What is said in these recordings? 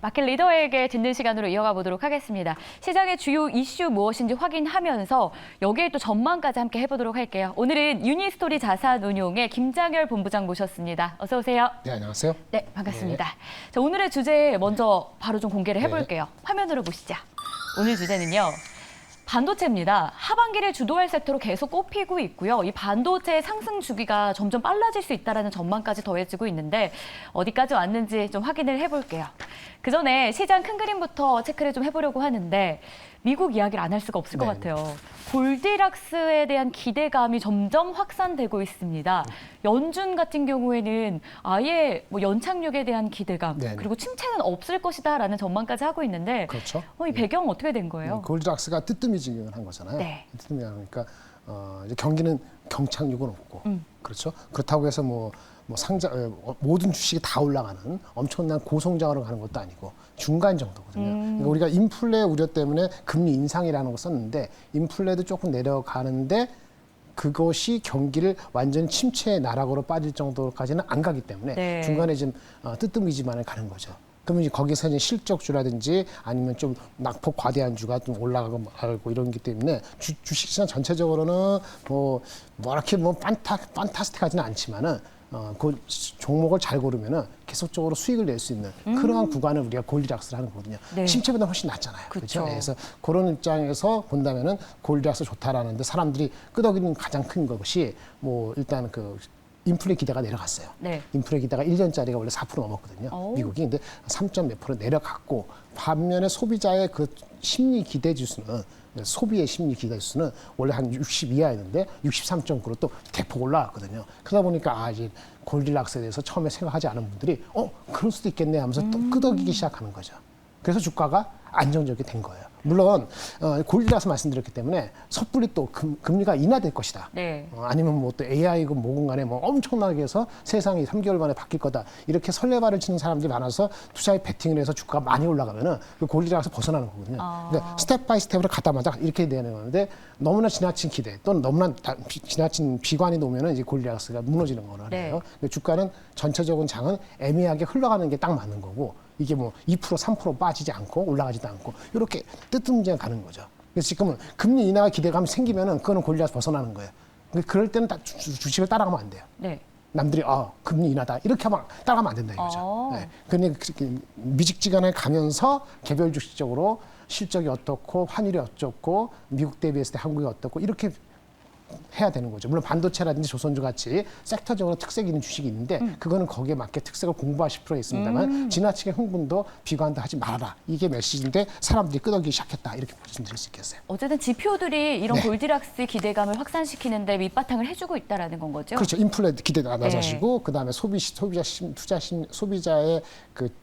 마켓 리더에게 듣는 시간으로 이어가 보도록 하겠습니다. 시장의 주요 이슈 무엇인지 확인하면서 여기에 또 전망까지 함께 해보도록 할게요. 오늘은 유니스토리 자산운용의 김장열 본부장 모셨습니다. 어서 오세요. 네, 안녕하세요. 네, 반갑습니다. 자, 오늘의 주제 먼저 바로 좀 공개를 해볼게요. 화면으로 보시죠. 오늘 주제는요. 반도체입니다. 하반기를 주도할 섹터로 계속 꼽히고 있고요. 이 반도체의 상승 주기가 점점 빨라질 수 있다는 전망까지 더해지고 있는데 어디까지 왔는지 좀 확인을 해볼게요. 그 전에 시장 큰 그림부터 체크를 좀 해보려고 하는데 미국 이야기를 안 할 수가 없을 것 같아요. 골디락스에 대한 기대감이 점점 확산되고 있습니다. 연준 같은 경우에는 아예 뭐 연착륙에 대한 기대감 그리고 침체는 없을 것이다라는 전망까지 하고 있는데 그렇죠. 이 배경 어떻게 된 거예요? 골디락스가 뜨뜨미지근한 거잖아요. 네. 뜨뜨미하니까 이제 경기는 경착륙은 없고 그렇죠. 그렇다고 해서 뭐 상장 모든 주식이 다 올라가는 엄청난 고성장으로 가는 것도 아니고 중간 정도거든요. 그러니까 우리가 인플레 우려 때문에 금리 인상이라는 걸 썼는데 인플레도 조금 내려가는데 그것이 경기를 완전히 침체의 나락으로 빠질 정도까지는 안 가기 때문에 중간에 좀 뜨뜨미지만을 가는 거죠. 그러면 이제 거기서 이제 실적주라든지 아니면 좀 낙폭 과대한 주가 좀 올라가고 말고 이런 게 때문에 주식시장 전체적으로는 뭐 이렇게 판타스틱하지는 않지만은 그 종목을 잘 고르면은 계속적으로 수익을 낼 수 있는 그러한 구간을 우리가 골디락스를 하는 거거든요. 침체보다 훨씬 낫잖아요. 그렇죠? 그래서 그런 입장에서 본다면은 골디락스 좋다라는데 사람들이 끄덕이는 가장 큰 것이 뭐 일단 그 인플레 기대가 내려갔어요. 인플레 기대가 1년짜리가 원래 4% 넘었거든요. 미국이. 근데 3점 몇 프로 내려갔고 반면에 소비자의 그 심리 기대 지수는 소비의 심리 기대 지수는 원래 한 60 이하였는데 63.9로 또 대폭 올라왔거든요. 그러다 보니까 이제 골디락스에 대해서 처음에 생각하지 않은 분들이 그럴 수도 있겠네 하면서 또 끄덕이기 시작하는 거죠. 그래서 주가가 안정적이 된 거예요. 물론 골디락스 말씀드렸기 때문에 섣불리 또 금리가 인하될 것이다. 아니면 뭐 또 AI고 뭐건 간에 뭐 엄청나게 해서 세상이 3개월 만에 바뀔 거다. 이렇게 설레발을 치는 사람들이 많아서 투자에 베팅을 해서 주가가 많이 올라가면은 그 골디락스 벗어나는 거거든요. 그러니까 스텝 바이 스텝으로 가다마다 이렇게 되는 건데 너무나 지나친 기대 또는 너무나 지나친 비관이 오면은 이제 골디락스가 무너지는 거라요. 주가는 전체적인 장은 애매하게 흘러가는 게 딱 맞는 거고 이게 뭐 2% 3% 빠지지 않고 올라가지도 않고 이렇게 뜨뜻미지근하게 가는 거죠. 그래서 지금은 금리 인하 기대감이 생기면은 그거는 골디락스 벗어나는 거예요. 그럴 때는 주식을 따라가면 안 돼요. 남들이 금리 인하다 이렇게 하면 따라가면 안 된다 이거죠. 근데 미직지간에 가면서 개별 주식적으로 실적이 어떻고 환율이 어떻고 미국 대비했을 때 한국이 어떻고 이렇게 해야 되는 거죠. 물론 반도체라든지 조선주 같이 섹터적으로 특색 있는 주식이 있는데 그거는 거기에 맞게 특색을 공부하실 필요가 있습니다만 지나치게 흥분도 비관도 하지 말아라. 이게 메시지인데 사람들이 끄덕이기 시작했다. 이렇게 말씀드릴 수 있겠어요. 어쨌든 지표들이 이런 골디락스 기대감을 확산시키는데 밑바탕을 해주고 있다라는 건 거죠? 그렇죠. 인플레 기대가 낮아지고 그다음에 소비자의 그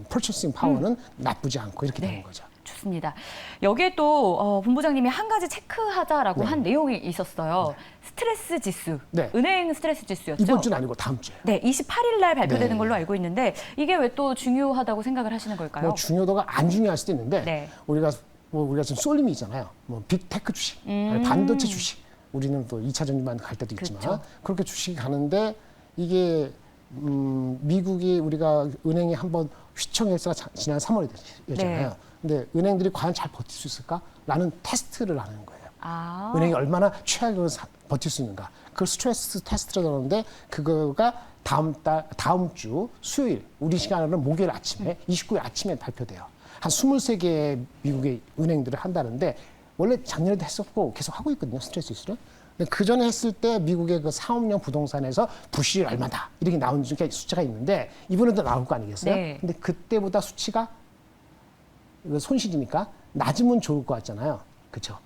퍼체싱 파워는 나쁘지 않고 이렇게 되는 거죠. 좋습니다. 여기에 또 본부장님이 한 가지 체크하자라고 한 내용이 있었어요. 스트레스 지수, 은행 스트레스 지수였죠? 이번 주는 아니고 다음 주에. 28일 날 발표되는 걸로 알고 있는데 이게 왜 또 중요하다고 생각을 하시는 걸까요? 중요도가 안 중요할 수도 있는데 우리가 지금 쏠림이 있잖아요. 빅테크 주식, 반도체 주식. 우리는 또 2차 전지만 갈 때도 있지만 그렇게 주식이 가는데 이게 미국이 우리가 은행이 한번 휘청했어가 지난 3월이었잖아요. 근데 은행들이 과연 잘 버틸 수 있을까라는 테스트를 하는 거예요. 은행이 얼마나 최악으로 버틸 수 있는가. 그 스트레스 테스트를 하는데 그거가 다음 주 수요일 우리 시간으로는 목요일 아침에 29일 아침에 발표돼요. 한 23개의 미국의 은행들을 한다는데 원래 작년에도 했었고 계속 하고 있거든요. 스트레스 이슈를. 근데 그 전에 했을 때 미국의 그 사업용 부동산에서 부실이 얼마다 이렇게 나온 숫자가 있는데 이번에도 나올 거 아니겠어요? 근데 그때보다 수치가 손실이니까 낮으면 좋을 것 같잖아요. 그렇죠?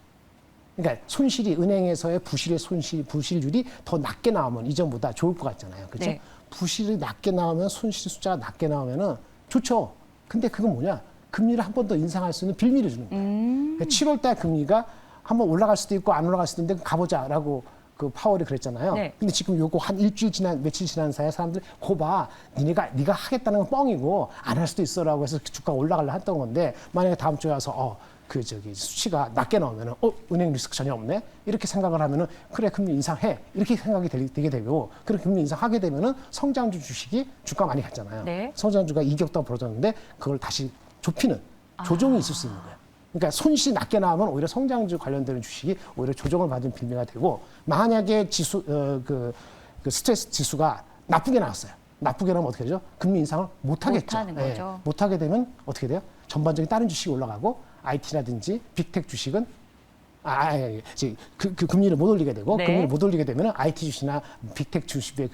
그러니까 손실이 은행에서의 부실률이 더 낮게 나오면 이전보다 좋을 것 같잖아요. 그렇죠? 부실이 낮게 나오면 손실 숫자가 낮게 나오면은 좋죠. 근데 그건 뭐냐? 금리를 한 번 더 인상할 수 있는 빌미를 주는 거예요. 그러니까 7월 달 금리가 한번 올라갈 수도 있고 안 올라갈 수도 있는데 가보자라고 그 파월이 그랬잖아요. 근데 지금 요거 한 일주일 며칠 지난 사이에 사람들이 봐, 네가 하겠다는 건 뻥이고 안 할 수도 있어라고 해서 주가가 올라가려 했던 건데 만약에 다음 주에 와서 수치가 낮게 나오면은 은행 리스크 전혀 없네 이렇게 생각을 하면은 그래 금리 인상해 이렇게 생각이 되게 되고 그렇게 금리 인상하게 되면은 성장주 주식이 주가 많이 갔잖아요. 네. 성장주가 이격도 벌어졌는데 그걸 다시 좁히는 조정이 있을 수 있는 거예요. 그러니까 손실이 낮게 나오면 오히려 성장주 관련되는 주식이 오히려 조정을 받은 빌미가 되고 만약에 그 스트레스 지수가 나쁘게 나왔어요. 나쁘게 나오면 어떻게 되죠? 금리 인상을 못 하겠죠. 못하는 거죠. 못 하게 되면 어떻게 돼요? 전반적인 다른 주식이 올라가고 IT라든지 빅텍 주식은 그 금리를 못 올리게 되고 네. 금리를 못 올리게 되면 IT 주식이나 빅텍 주식의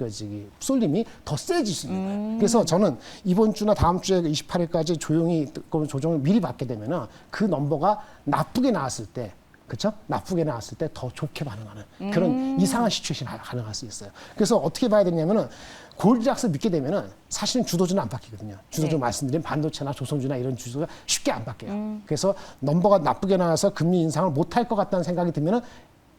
쏠림이 더 세질 수 있는 거예요. 그래서 저는 이번 주나 다음 주에 28일까지 조정을 미리 받게 되면은 그 넘버가 나쁘게 나왔을 때 그렇죠? 나쁘게 나왔을 때 더 좋게 반응하는 그런 이상한 시츄에이션이 가능할 수 있어요. 그래서 어떻게 봐야 되냐면은 골드락스 믿게 되면은 사실은 주도주는 안 바뀌거든요. 주도주 네. 말씀드린 반도체나 조선주나 이런 주도가 쉽게 안 바뀌어요. 그래서 넘버가 나쁘게 나와서 금리 인상을 못 할 것 같다는 생각이 들면은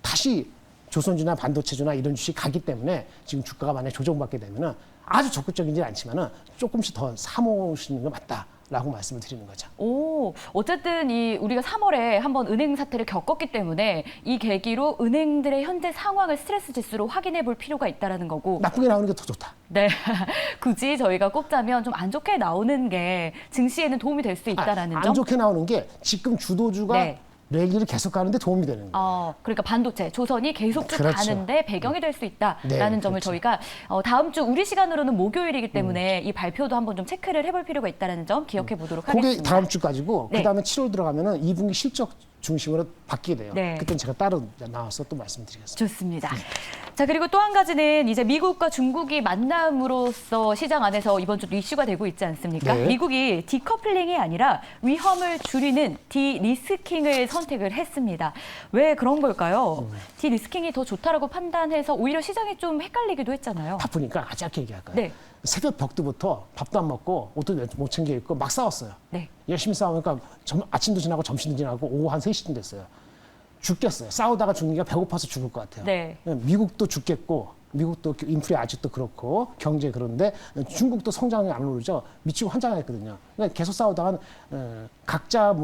다시 조선주나 반도체주나 이런 주식 가기 때문에 지금 주가가 만약 조정받게 되면은 아주 적극적이지는 않지만은 조금씩 더 사모으시는 게 맞다라고 말씀을 드리는 거죠. 오, 어쨌든 우리가 3월에 한번 은행 사태를 겪었기 때문에 이 계기로 은행들의 현재 상황을 스트레스 지수로 확인해 볼 필요가 있다라는 거고. 나쁘게 나오는 게 더 좋다. 네, 굳이 저희가 꼽자면 좀 안 좋게 나오는 게 증시에는 도움이 될 수 있다라는 점. 안 좋게 나오는 게 지금 주도주가 네. 랠리를 계속 가는데 도움이 되는 거예요. 그러니까 반도체, 조선이 계속 쭉 그렇죠. 가는데 배경이 될 수 있다라는 네, 점을 그렇죠. 저희가 다음 주 우리 시간으로는 목요일이기 때문에 이 발표도 한번 좀 체크를 해볼 필요가 있다는 점 기억해 보도록 그게 하겠습니다. 다음 주까지고 네. 그다음에 7월 들어가면은 2분기 실적 중심으로 바뀌게 돼요. 네. 그때는 제가 따로 나와서 또 말씀드리겠습니다. 좋습니다. 자, 그리고 또 한 가지는 이제 미국과 중국이 만남으로써 시장 안에서 이번 주도 이슈가 되고 있지 않습니까? 네. 미국이 디커플링이 아니라 위험을 줄이는 디리스킹을 선택을 했습니다. 왜 그런 걸까요? 디리스킹이 더 좋다라고 판단해서 오히려 시장이 좀 헷갈리기도 했잖아요. 바쁘니까 아주 짧게 얘기할까요? 네. 새벽 벽두부터 밥도 안 먹고 옷도 못 챙겨 입고 막 싸웠어요. 네. 열심히 싸우니까 아침도 지나고 점심도 지나고 오후 한 3시쯤 됐어요. 죽겠어요. 싸우다가 죽는 게 배고파서 죽을 것 같아요. 네. 미국도 죽겠고 미국도 인플레 아직도 그렇고 경제 그런데 중국도 성장이 안 오르죠. 미치고 환장했거든요. 그러니까 계속 싸우다가 각자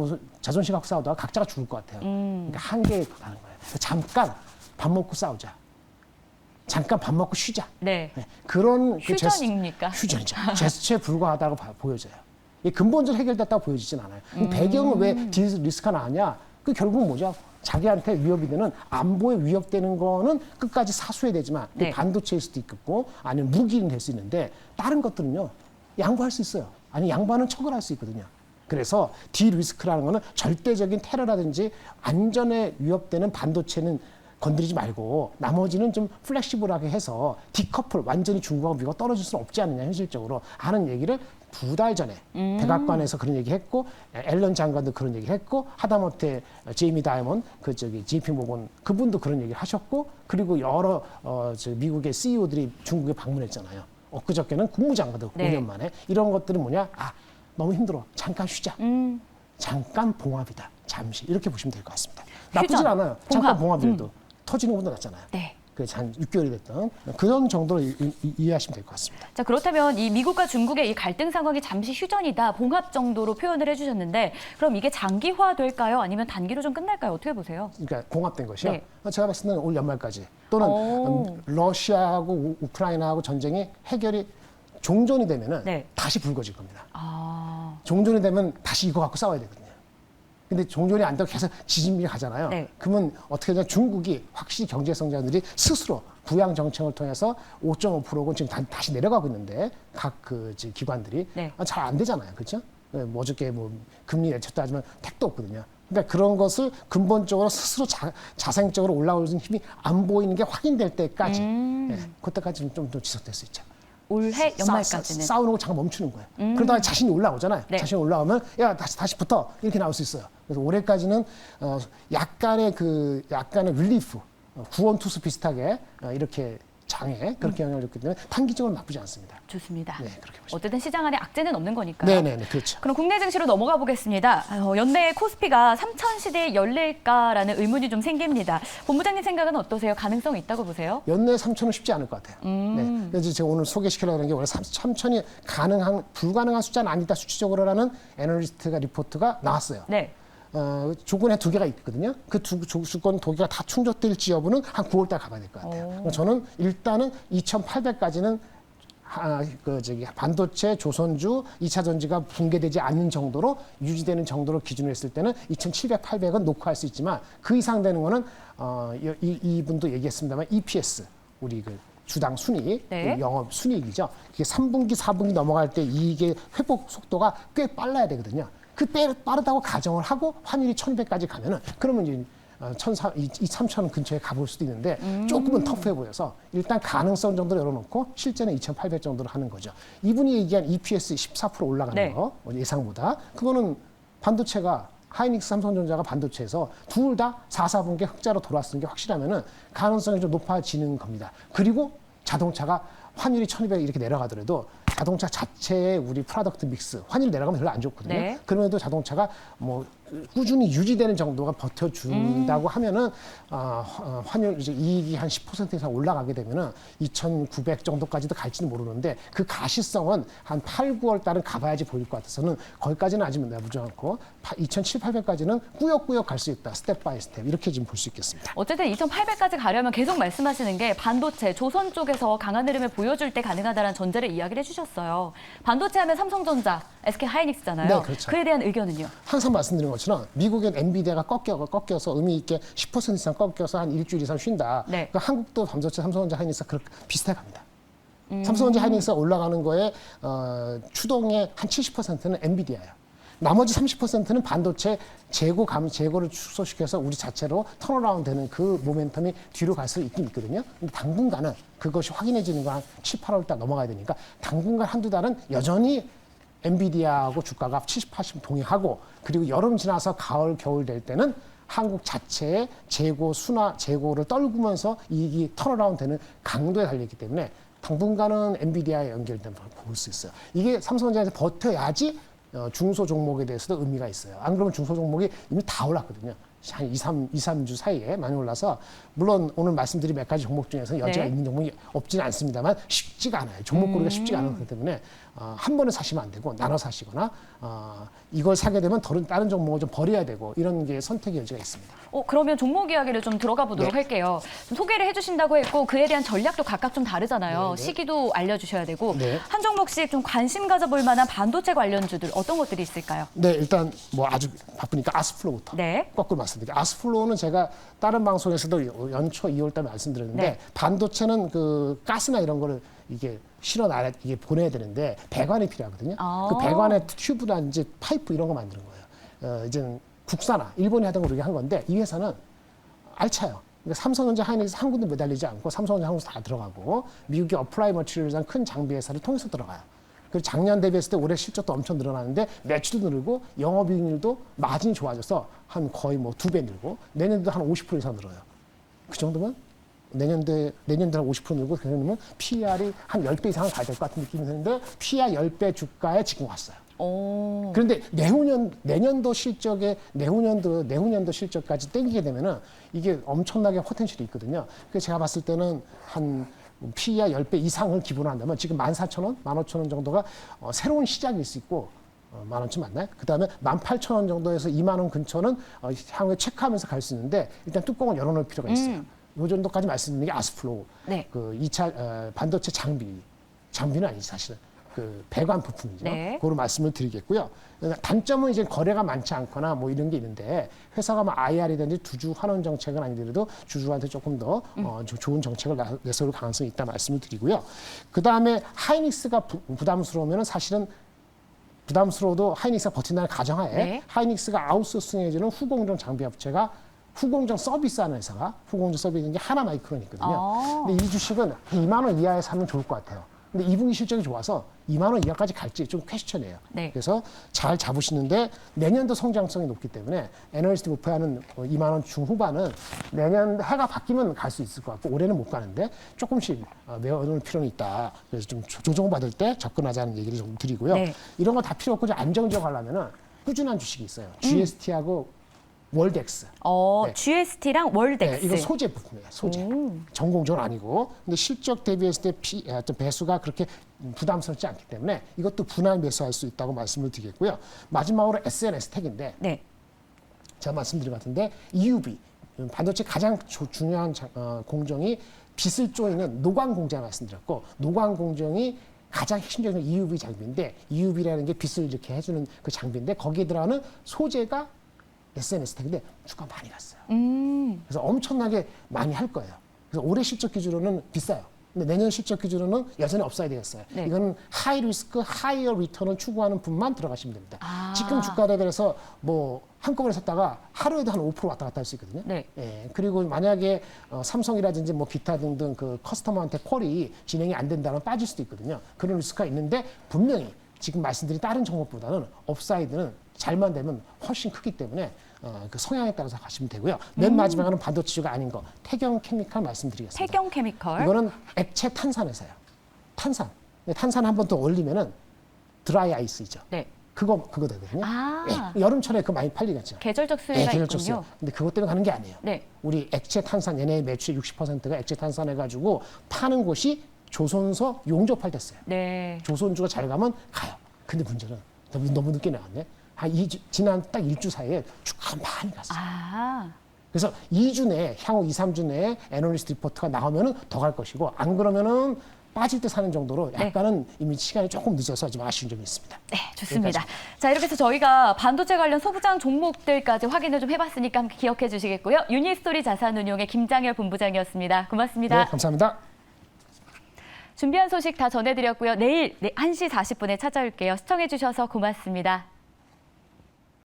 자존심 갖고 싸우다가 각자가 죽을 것 같아요. 그러니까 한계에 가는 거예요. 잠깐 밥 먹고 싸우자. 잠깐 밥 먹고 쉬자. 네. 그런 휴전입니까? 휴전이죠. 제스처에 불과하다고 보여져요. 이게 근본적으로 해결됐다고 보여지진 않아요. 배경은 왜 디리스크가 나왔냐? 그 결국은 뭐죠? 자기한테 위협이 되는 안보에 위협되는 거는 끝까지 사수해야 되지만 네. 반도체일 수도 있겠고 아니면 무기는 될 수 있는데 다른 것들은요 양보할 수 있어요. 아니 양보하는 척을 할 수 있거든요. 그래서 디리스크라는 거는 절대적인 테러라든지 안전에 위협되는 반도체는 건드리지 말고 나머지는 좀 플렉시블하게 해서 디커플 완전히 중국하고 미국가 떨어질 수는 없지 않느냐 현실적으로 하는 얘기를 2달 전에 백악관에서 그런 얘기했고 앨런 장관도 그런 얘기했고 하다못해 제이미 다이먼 JP 모건 그분도 그런 얘기를 하셨고 그리고 여러 미국의 CEO들이 중국에 방문했잖아요. 엊그저께는 국무장관도 네. 5년 만에 이런 것들은 뭐냐? 너무 힘들어. 잠깐 쉬자. 잠깐 봉합이다. 잠시 이렇게 보시면 될 것 같습니다. 나쁘진 휴전, 않아요. 잠깐 봉합이라도 터지는 것보다 낫잖아요. 네. 그래서 한 6개월이 됐던 그런 정도로 이해하시면 될 것 같습니다. 자, 그렇다면 이 미국과 중국의 이 갈등 상황이 잠시 휴전이다, 봉합 정도로 표현을 해주셨는데 그럼 이게 장기화될까요? 아니면 단기로 좀 끝날까요? 어떻게 보세요? 그러니까 봉합된 것이요. 네. 제가 봤을 때는 올 연말까지 또는 러시아하고 우크라이나하고 전쟁이 해결이 종전이 되면은 네. 다시 불거질 겁니다. 아, 종전이 되면 다시 이거 갖고 싸워야 되거든요. 근데 종전이 안 되고 계속 지진비가 가잖아요. 네. 그러면 어떻게 되냐 중국이 확실히 경제 성장률이 스스로 부양 정책을 통해서 5.5%고 지금 다시 내려가고 있는데 각 기관들이 네. 잘 안 되잖아요. 그렇죠? 어저께 금리 내쳤다 하지만 택도 없거든요. 그러니까 그런 것을 근본적으로 스스로 자생적으로 올라오는 힘이 안 보이는 게 확인될 때까지 그때까지 좀 더 지속될 수 있죠. 올해 연말까지는. 싸우는 거 잠깐 멈추는 거예요. 그러다가 자신이 올라오잖아요. 네. 자신이 올라오면 야 다시 붙어 이렇게 나올 수 있어요. 그래서 올해까지는 약간의 릴리프, 구원 투수 비슷하게 이렇게 장에 그렇게 영향을 줬기 때문에 단기적으로 나쁘지 않습니다. 좋습니다. 네, 그렇게 보시면. 어쨌든 시장 안에 악재는 없는 거니까요. 네네네 그렇죠. 그럼 국내 증시로 넘어가 보겠습니다. 연내 코스피가 3천 시대에 열릴까라는 의문이 좀 생깁니다. 본부장님 생각은 어떠세요? 가능성이 있다고 보세요? 연내 3천은 쉽지 않을 것 같아요. 네. 그래서 제가 오늘 소개시키려고 하는 게 원래 3천이 불가능한 숫자는 아니다 수치적으로라는 애널리스트가 리포트가 나왔어요. 네. 조건에 두 개가 있거든요. 그 조건 두 개가 다 충족될지 여부는 한 9월 달 가봐야 될 것 같아요. 저는 일단은 2,800까지는 반도체 조선주 2차 전지가 붕괴되지 않는 정도로 유지되는 정도로 기준으로 했을 때는 2,700, 800은 놓고 할 수 있지만 그 이상 되는 거는 이분도 얘기했습니다만 EPS 우리 그 주당 순이익, 네. 영업 순이익이죠. 이게 3분기, 4분기 넘어갈 때 이익의 회복 속도가 꽤 빨라야 되거든요. 그 빠르다고 가정을 하고 환율이 1,200까지 가면은 그러면 이제 3,000원 근처에 가볼 수도 있는데 조금은 터프해 보여서 일단 가능성 정도로 열어놓고 실제는 2,800 정도로 하는 거죠. 이분이 얘기한 EPS 14% 올라가는 네. 거 예상보다 그거는 반도체가 하이닉스, 삼성전자가 반도체에서 둘 다 4, 4분기 흑자로 돌아왔는 게 확실하면은 가능성이 좀 높아지는 겁니다. 그리고 자동차가 환율이 1,200 이렇게 내려가더라도 자동차 자체의 우리 프로덕트 믹스 환율 내려가면 별로 안 좋거든요. 네. 그럼에도 자동차가 뭐 꾸준히 유지되는 정도가 버텨준다고 하면은 환율 이제 이익이 한 10% 이상 올라가게 되면은 2,900 정도까지도 갈지는 모르는데 그 가시성은 한 8, 9월 달은 가봐야지 보일 것 같아서는 거기까지는 아직 내보지 않고 2,700, 800까지는 꾸역꾸역 갈 수 있다. 스텝 바이 스텝 이렇게 지금 볼 수 있겠습니다. 어쨌든 2,800까지 가려면 계속 말씀하시는 게 반도체, 조선 쪽에서 강한 흐름을 보여줄 때 가능하다는 전제를 이야기를 해주셨어요. 반도체 하면 삼성전자, SK 하이닉스잖아요. 네, 그렇죠. 그에 대한 의견은요? 항상 말씀드린 것처럼 미국엔 엔비디아가 꺾여서 의미 있게 10% 이상 꺾여서 한 일주일 이상 쉰다. 네. 그러니까 한국도 반도체 삼성전자 하이닉스가 그렇게 비슷해 갑니다. 삼성전자 하이닉스가 올라가는 거에 추동의 한 70%는 엔비디아예요. 나머지 30%는 반도체 재고를 축소시켜서 우리 자체로 턴어라운드 되는 그 모멘텀이 뒤로 갈 수 있긴 있거든요. 근데 당분간은 그것이 확인해지는 거 한 7, 8월 달 넘어가야 되니까 당분간 한두 달은 여전히 엔비디아하고 주가가 70, 80 동행하고 그리고 여름 지나서 가을, 겨울 될 때는 한국 자체의 재고를 떨구면서 이익이 턴어라운드 되는 강도에 달려있기 때문에 당분간은 엔비디아에 연결된 걸 볼 수 있어요. 이게 삼성전자에서 버텨야지 중소 종목에 대해서도 의미가 있어요. 안 그러면 중소 종목이 이미 다 올랐거든요. 한 2, 3주 사이에 많이 올라서 물론 오늘 말씀드린 몇 가지 종목 중에서 여지가 네. 있는 종목이 없지는 않습니다만 쉽지가 않아요. 종목 고르기가 쉽지가 않기 때문에 한 번에 사시면 안 되고 나눠 사시거나 이걸 사게 되면 다른 종목을 좀 버려야 되고 이런 게 선택의 여지가 있습니다. 그러면 종목 이야기를 좀 들어가 보도록 네. 할게요. 좀 소개를 해주신다고 했고 그에 대한 전략도 각각 좀 다르잖아요. 네, 네. 시기도 알려주셔야 되고 네. 한 종목씩 좀 관심 가져볼 만한 반도체 관련주들 어떤 것들이 있을까요? 네, 일단 뭐 아주 바쁘니까 아스플로부터 네. 거꾸로 말씀드릴게요. 아스플로는 제가 다른 방송에서도 연초 2월 달에 말씀드렸는데 네. 반도체는 그 가스나 이런 거를 이게 이게 보내야 되는데 배관이 필요하거든요. 그 배관의 튜브라든지 파이프 이런 거 만드는 거예요. 이제는 국산화, 일본이 하던 걸 우리가 한 건데 이 회사는 알차요. 그러니까 삼성전자 하이닉스 한 군데 매달리지 않고 삼성전자 한국에서 다 들어가고 미국의 어플라이 머티리얼이라는 큰 장비 회사를 통해서 들어가요. 그리고 작년 대비했을 때 올해 실적도 엄청 늘어나는데 매출도 늘고 영업이익률도 마진이 좋아져서 한 거의 뭐 2배 늘고 내년도 한 50% 이상 늘어요. 그 정도면 내년도 한 50% 늘고 그러면 PER이 한 10배 이상은 가야 될 것 같은 느낌이 드는데 PER 10배 주가에 지금 왔어요. 그런데 내년도 실적까지 땡기게 되면은 이게 엄청나게 포텐셜이 있거든요. 그래서 제가 봤을 때는 한 PER 10배 이상을 기본으로 한다면 지금 14,000원, 15,000원 정도가 새로운 시작일 수 있고 10,000원 맞나요? 그다음에 18,000원 정도에서 2만 원 근처는 향후에 체크하면서 갈 수 있는데 일단 뚜껑을 열어놓을 필요가 있어요. 이 정도까지 말씀드리는 게 아스플로우. 네. 그 2차 반도체 장비는 아니지 사실은. 그 배관 부품이죠. 네. 그걸 말씀을 드리겠고요. 단점은 이제 거래가 많지 않거나 뭐 이런 게 있는데 회사가 뭐 IR이든지 주주 환원 정책은 아니더라도 주주한테 조금 더 좋은 정책을 내세울 가능성이 있다 말씀을 드리고요. 그 다음에 하이닉스가 부담스러우면은 사실은 부담스러워도 하이닉스가 버틴다는 가정하에 네. 하이닉스가 아웃소싱해주는 후공정 장비 업체가 후공정 서비스하는 회사가 후공정 서비스인 게 하나마이크론이거든요. 근데 이 주식은 2만 원 이하에 사면 좋을 것 같아요. 근데 2분기 실적이 좋아서 2만 원 이하까지 갈지 좀 퀘스천이에요. 네. 그래서 잘 잡으시는데 내년도 성장성이 높기 때문에 애널리스트 목표하는 2만 원 중후반은 내년 해가 바뀌면 갈 수 있을 것 같고 올해는 못 가는데 조금씩 메워놓을 필요는 있다. 그래서 좀 조정받을 때 접근하자는 얘기를 좀 드리고요. 네. 이런 거 다 필요 없고 좀 안정적 하려면은 꾸준한 주식이 있어요. GST하고 월덱스. 네. GST랑 월덱스. 네, 이거 소재 부품이에요. 소재. 전공적은 아니고. 근데 실적 대비했을 때 어떤 배수가 그렇게 부담스럽지 않기 때문에 이것도 분할 매수할 수 있다고 말씀을 드리겠고요. 마지막으로 SNS텍인데 네. 제가 말씀드린 것 같은데 EUV, 반도체 가장 중요한 공정이 빛을 쪼이는 노광 공정을 말씀드렸고, 노광 공정이 가장 핵심적인 EUV 장비인데, EUV라는 게 빛을 이렇게 해주는 그 장비인데, 거기에 들어가는 소재가 SNS 텍인데 주가 많이 갔어요. 그래서 엄청나게 많이 할 거예요. 그래서 올해 실적 기준으로는 비싸요. 근데 내년 실적 기준으로는 여전히 업사이드 되겠어요. 네. 이건 하이 리스크, 하이어 리턴을 추구하는 분만 들어가시면 됩니다. 아. 지금 주가 대비해서 뭐 한꺼번에 샀다가 하루에도 한 5% 왔다 갔다 할 수 있거든요. 네. 예, 그리고 만약에 삼성이라든지 뭐 기타 등등 그 커스터머한테 콜이 진행이 안 된다면 빠질 수도 있거든요. 그런 리스크가 있는데 분명히 지금 말씀드린 다른 종목보다는 업사이드는 잘만 되면 훨씬 크기 때문에 그 성향에 따라서 가시면 되고요. 맨 마지막에는 반도체가 아닌 거 태경 케미칼 말씀드리겠습니다. 태경 케미컬. 이거는 액체 탄산회사예요. 탄산. 탄산 한 번 더 올리면은 드라이 아이스죠. 네. 그거 되거든요. 아. 예, 여름철에 그 많이 팔리겠죠. 계절적 예, 수혜가 계절적 있군요. 수요. 근데 그것 때문에 가는 게 아니에요. 네. 우리 액체 탄산 얘네의 매출의 60%가 액체 탄산 해가지고 파는 곳이 조선소 용접할 됐어요. 네. 조선주가 잘 가면 가요. 근데 문제는 너무 늦게 나왔네. 지난 딱 1주 사이에 주가 많이 갔어요. 아. 그래서 2주 내에, 향후 2, 3주 내에 애널리스트 리포트가 나오면은 더 갈 것이고, 안 그러면은 빠질 때 사는 정도로 약간은 이미 시간이 조금 늦어서 좀 아쉬운 점이 있습니다. 네, 좋습니다. 자, 이렇게 해서 저희가 반도체 관련 소부장 종목들까지 확인을 좀 해봤으니까 함께 기억해 주시겠고요. 유니스토리 자산운용의 김장열 본부장이었습니다. 고맙습니다. 네, 감사합니다. 준비한 소식 다 전해드렸고요. 내일 1시 40분에 찾아올게요. 시청해 주셔서 고맙습니다.